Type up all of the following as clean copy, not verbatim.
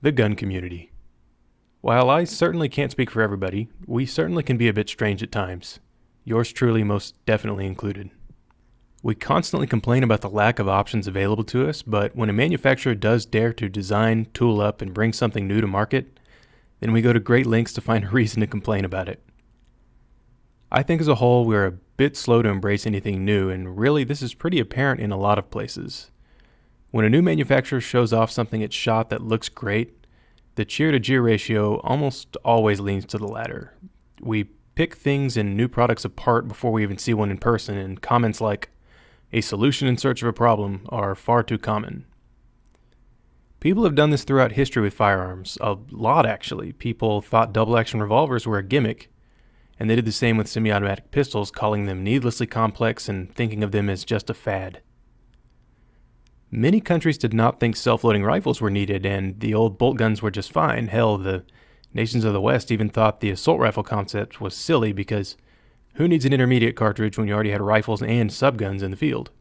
The gun community. While I certainly can't speak for everybody, we certainly can be a bit strange at times. Yours truly most definitely included. We constantly complain about the lack of options available to us, but when a manufacturer does dare to design, tool up, and bring something new to market, then we go to great lengths to find a reason to complain about it. I think as a whole we're a bit slow to embrace anything new, and really this is pretty apparent in a lot of places. When a new manufacturer shows off something it's shot that looks great, the cheer to jeer ratio almost always leans to the latter. We pick things and new products apart before we even see one in person, and comments like, "a solution in search of a problem," are far too common. People have done this throughout history with firearms, a lot actually. People thought double-action revolvers were a gimmick, and they did the same with semi-automatic pistols, calling them needlessly complex and thinking of them as just a fad. Many countries did not think self-loading rifles were needed, and the old bolt guns were just fine. Hell, the nations of the West even thought the assault rifle concept was silly because who needs an intermediate cartridge when you already had rifles and subguns in the field?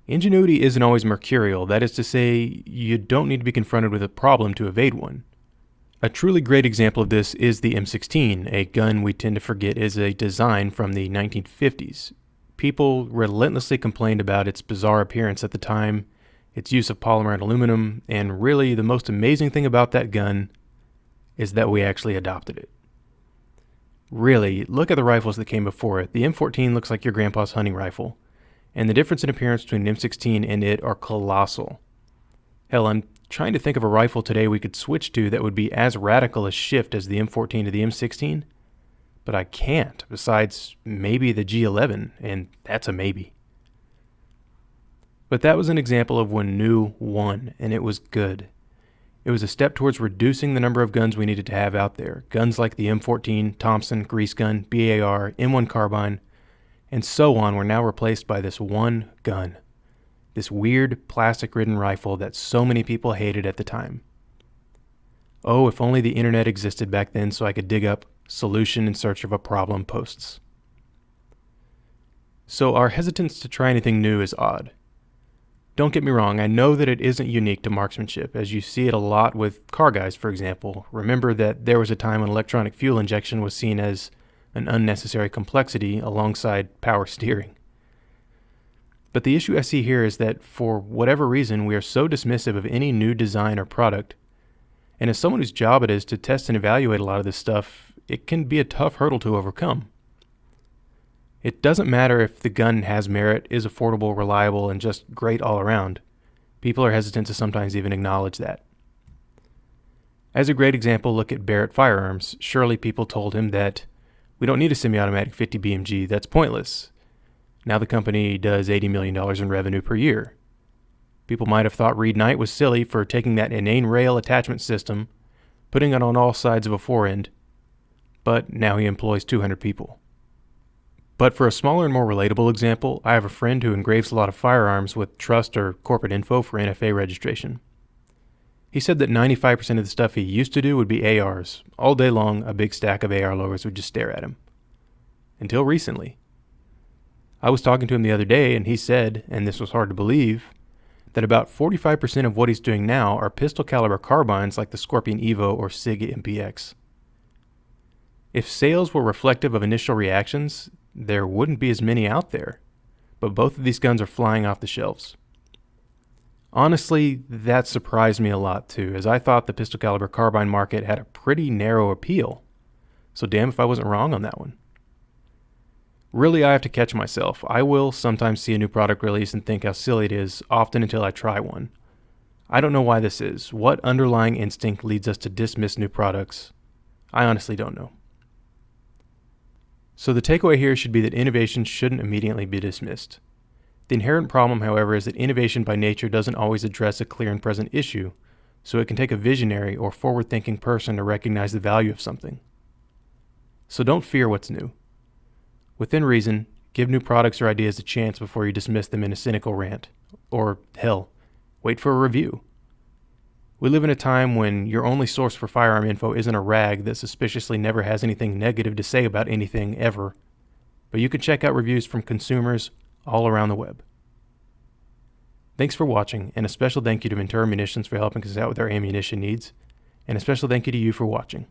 Ingenuity isn't always mercurial. That is to say, you don't need to be confronted with a problem to evade one. A truly great example of this is the M16, a gun we tend to forget is a design from the 1950s. People relentlessly complained about its bizarre appearance at the time, its use of polymer and aluminum, and really the most amazing thing about that gun is that we actually adopted it. Really, look at the rifles that came before it. The M14 looks like your grandpa's hunting rifle, and the difference in appearance between an M16 and it are colossal. Hell, I'm trying to think of a rifle today we could switch to that would be as radical a shift as the M14 to the M16, but I can't, besides maybe the G11, and that's a maybe. But that was an example of when new won, and it was good. It was a step towards reducing the number of guns we needed to have out there. Guns like the M14, Thompson, Grease Gun, BAR, M1 Carbine, and so on were now replaced by this one gun. This weird, plastic-ridden rifle that so many people hated at the time. Oh, if only the internet existed back then so I could dig up solution in search of a problem posts. So our hesitance to try anything new is odd. Don't get me wrong, I know that it isn't unique to marksmanship, as you see it a lot with car guys, for example. Remember that there was a time when electronic fuel injection was seen as an unnecessary complexity alongside power steering. But the issue I see here is that for whatever reason, we are so dismissive of any new design or product, and as someone whose job it is to test and evaluate a lot of this stuff, it can be a tough hurdle to overcome. It doesn't matter if the gun has merit, is affordable, reliable, and just great all around. People are hesitant to sometimes even acknowledge that. As a great example, look at Barrett Firearms. Surely people told him that we don't need a semi-automatic 50 BMG, that's pointless. Now the company does $80 million in revenue per year. People might have thought Reed Knight was silly for taking that inane rail attachment system, putting it on all sides of a forend, but now he employs 200 people. But for a smaller and more relatable example, I have a friend who engraves a lot of firearms with trust or corporate info for NFA registration. He said that 95% of the stuff he used to do would be ARs. All day long, a big stack of AR logos would just stare at him. Until recently. I was talking to him the other day, and he said, and this was hard to believe, that about 45% of what he's doing now are pistol caliber carbines like the Scorpion Evo or SIG MPX. If sales were reflective of initial reactions, there wouldn't be as many out there, but both of these guns are flying off the shelves. Honestly, that surprised me a lot too, as I thought the pistol caliber carbine market had a pretty narrow appeal, so damn if I wasn't wrong on that one. Really, I have to catch myself. I will sometimes see a new product release and think how silly it is, often until I try one. I don't know why this is. What underlying instinct leads us to dismiss new products? I honestly don't know. So the takeaway here should be that innovation shouldn't immediately be dismissed. The inherent problem, however, is that innovation by nature doesn't always address a clear and present issue, so it can take a visionary or forward-thinking person to recognize the value of something. So don't fear what's new. Within reason, give new products or ideas a chance before you dismiss them in a cynical rant. Or, hell, wait for a review. We live in a time when your only source for firearm info isn't a rag that suspiciously never has anything negative to say about anything ever, but you can check out reviews from consumers all around the web. Thanks for watching, and a special thank you to Ventura Munitions for helping us out with our ammunition needs, and a special thank you to you for watching.